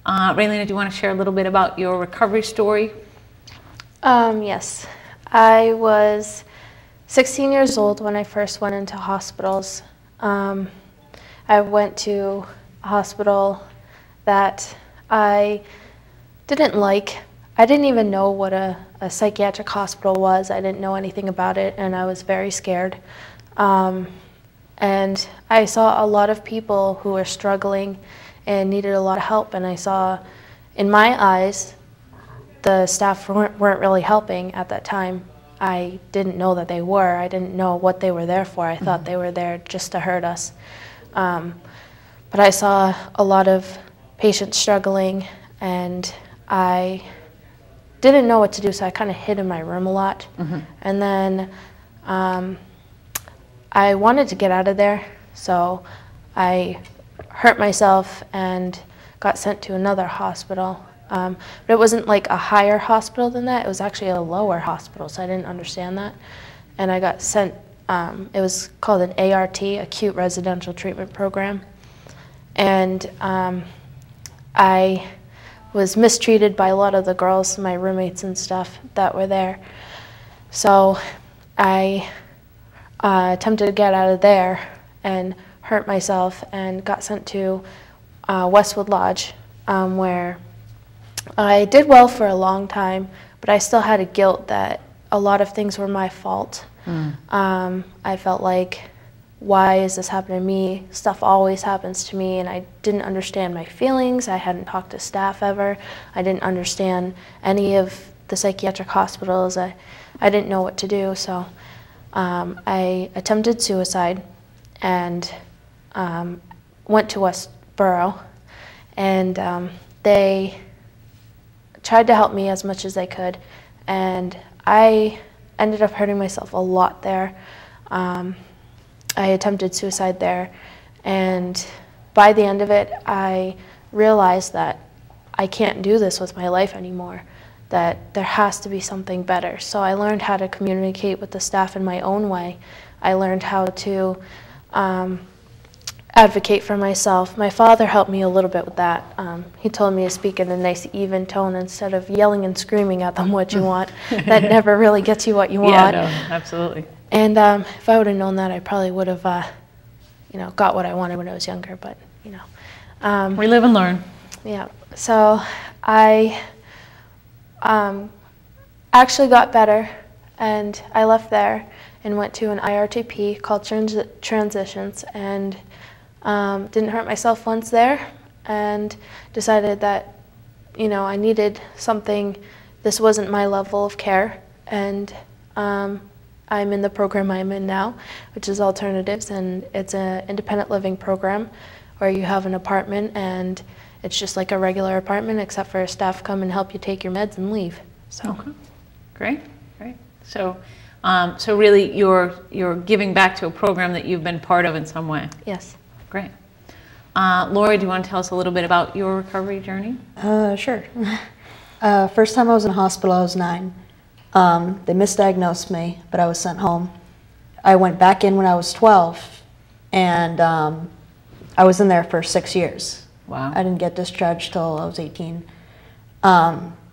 Raylene, do you want to share a little bit about your recovery story? Yes. I was 16 years old when I first went into hospitals. I went to a hospital that I didn't like. I didn't even know what a psychiatric hospital was. I didn't know anything about it, and I was very scared. And I saw a lot of people who were struggling and needed a lot of help, and I saw, in my eyes, the staff weren't really helping at that time. I didn't know that they were. I didn't know what they were there for. I thought they were there just to hurt us. But I saw a lot of patients struggling, and I didn't know what to do, so I kind of hid in my room a lot. And then I wanted to get out of there, so I hurt myself and got sent to another hospital. But it wasn't like a higher hospital than that. It was actually a lower hospital, so I didn't understand that. And I got sent, it was called an ART, Acute Residential Treatment Program. And I was mistreated by a lot of the girls, my roommates and stuff that were there. So I attempted to get out of there and hurt myself and got sent to Westwood Lodge, where I did well for a long time, but I still had a guilt that a lot of things were my fault. I felt like, why is this happening to me? Stuff always happens to me, and I didn't understand my feelings. I hadn't talked to staff ever. I didn't understand any of the psychiatric hospitals. I didn't know what to do, so I attempted suicide and went to Westborough, and they tried to help me as much as they could, and I ended up hurting myself a lot there. I attempted suicide there, and by the end of it, I realized that I can't do this with my life anymore, that there has to be something better. So I learned how to communicate with the staff in my own way. I learned how to advocate for myself. My father helped me a little bit with that. He told me to speak in a nice, even tone instead of yelling and screaming at them what you want. That never really gets you what you want. Yeah, no, absolutely. And if I would have known that, I probably would have, you know, got what I wanted when I was younger. But you know, we live and learn. Yeah. So I actually got better, and I left there and went to an IRTP called Transitions, and didn't hurt myself once there, and decided that, you know, I needed something. This wasn't my level of care, and I'm in the program I'm in now, which is Alternatives, and it's an independent living program where you have an apartment, and it's just like a regular apartment, except for staff come and help you take your meds and leave. So, okay. Great, great. So, so really, you're giving back to a program that you've been part of in some way. Yes. Great. Lori, do you want to tell us a little bit about your recovery journey? Sure. First time I was in hospital, I was 9. They misdiagnosed me, but I was sent home. I went back in when I was 12, and I was in there for 6 years. Wow. I didn't get discharged till I was 18.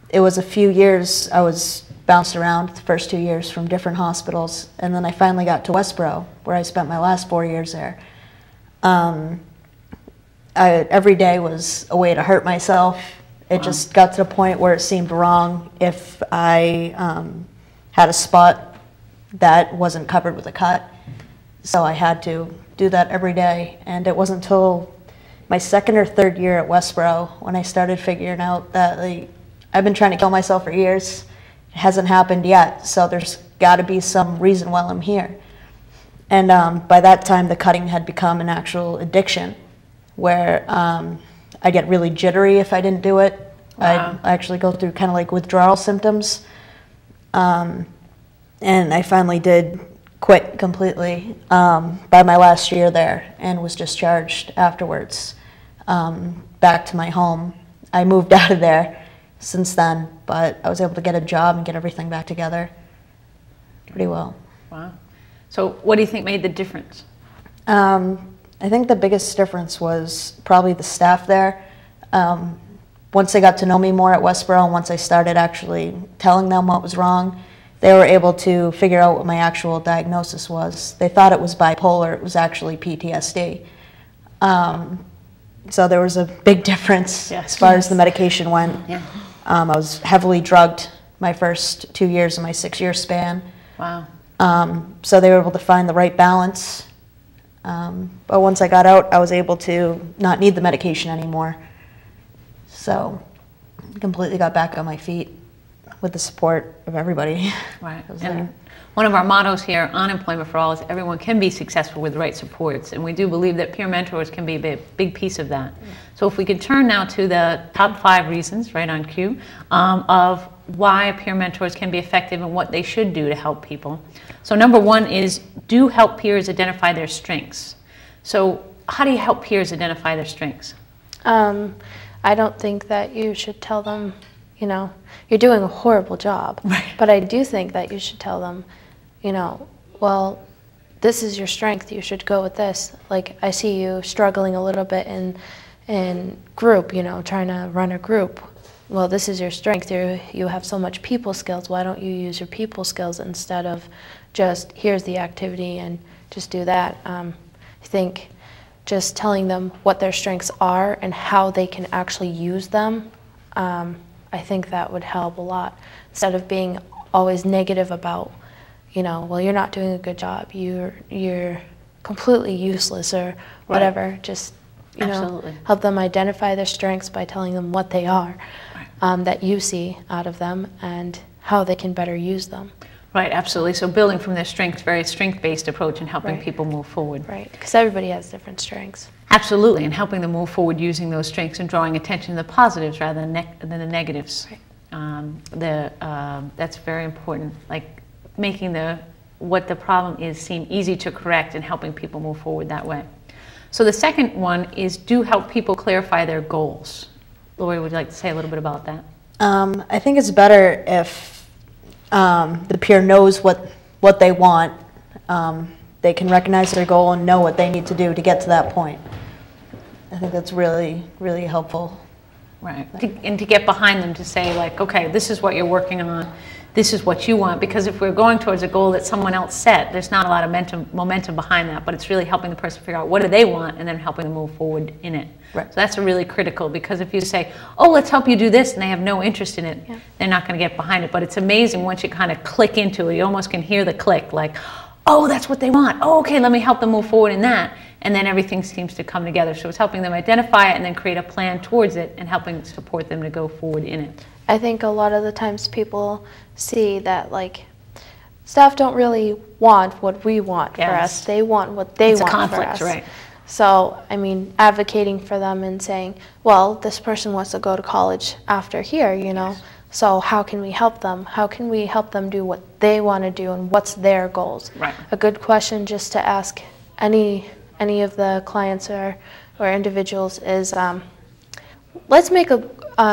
It was a few years. I was bounced around the first 2 years from different hospitals, and then I finally got to Westborough, where I spent my last 4 years there. Every day was a way to hurt myself. It just got to the point where it seemed wrong if I had a spot that wasn't covered with a cut. So I had to do that every day. And it wasn't until my 2nd or 3rd year at Westborough when I started figuring out that, like, I've been trying to kill myself for years. It hasn't happened yet, so there's got to be some reason why I'm here. And by that time, the cutting had become an actual addiction, where I get really jittery if I didn't do it. Wow. I actually go through kind of like withdrawal symptoms. And I finally did quit completely by my last year there, and was discharged afterwards back to my home. I moved out of there since then, but I was able to get a job and get everything back together pretty well. Wow. So what do you think made the difference? I think the biggest difference was probably the staff there. once they got to know me more at Westborough, and once I started actually telling them what was wrong, they were able to figure out what my actual diagnosis was. They thought it was bipolar. It was actually PTSD. So there was a big difference as far as the medication went. Yeah. I was heavily drugged my first 2 years of my 6-year span. Wow. So they were able to find the right balance. But once I got out, I was able to not need the medication anymore. So I completely got back on my feet with the support of everybody. Right. And one of our mottos here on Employment for All is everyone can be successful with the right supports. And we do believe that peer mentors can be a big piece of that. So if we could turn now to the top 5 reasons, right on cue, of why peer mentors can be effective and what they should do to help people. So number 1 is do help peers identify their strengths. So how do you help peers identify their strengths? I don't think that you should tell them, you know, you're doing a horrible job. Right. But I do think that you should tell them, you know, well, this is your strength, you should go with this. Like, I see you struggling a little bit in group, you know, trying to run a group. Well, this is your strength. You have so much people skills. Why don't you use your people skills instead of just, here's the activity and just do that? I think just telling them what their strengths are and how they can actually use them, I think that would help a lot. Instead of being always negative about, you know, well, you're not doing a good job, you're completely useless or whatever. Right. Just, you know, help them identify their strengths by telling them what they are, that you see out of them and how they can better use them. Right, absolutely. So building from their strengths, very strength-based approach and helping people move forward. Right, because everybody has different strengths. Absolutely, and helping them move forward using those strengths and drawing attention to the positives rather than the negatives. Right. That's very important, like making what the problem is seem easy to correct and helping people move forward that way. So the second one is do help people clarify their goals. Lori, would you like to say a little bit about that? I think it's better if the peer knows what they want. They can recognize their goal and know what they need to do to get to that point. I think that's really, really helpful. Right, and to get behind them to say, like, okay, this is what you're working on, this is what you want, because if we're going towards a goal that someone else set, there's not a lot of momentum behind that, but it's really helping the person figure out what do they want and then helping them move forward in it. Right. So that's really critical, because if you say, oh, let's help you do this, and they have no interest in it, they're not going to get behind it. But it's amazing once you kind of click into it, you almost can hear the click, like, oh, that's what they want. Oh, okay, let me help them move forward in that. And then everything seems to come together. So it's helping them identify it and then create a plan towards it and helping support them to go forward in it. I think a lot of the times people see that, like, staff don't really want what we want for us. They want what they want for us. It's a conflict, right? So, I mean, advocating for them and saying, well, this person wants to go to college after here, you know, so how can we help them? How can we help them do what they want to do and what's their goals? Right. A good question just to ask any of the clients or individuals is, let's make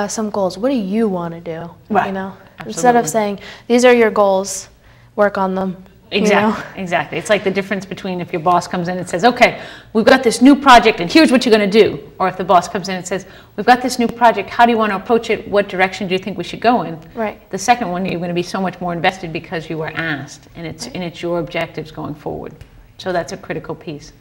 some goals. What do you want to do? Right. You know, instead of saying, these are your goals, work on them. Exactly, exactly. It's like the difference between if your boss comes in and says, okay, we've got this new project and here's what you're going to do. Or if the boss comes in and says, we've got this new project, how do you want to approach it? What direction do you think we should go in? Right. The second one, you're going to be so much more invested because you were asked, and it's your objectives going forward. So that's a critical piece.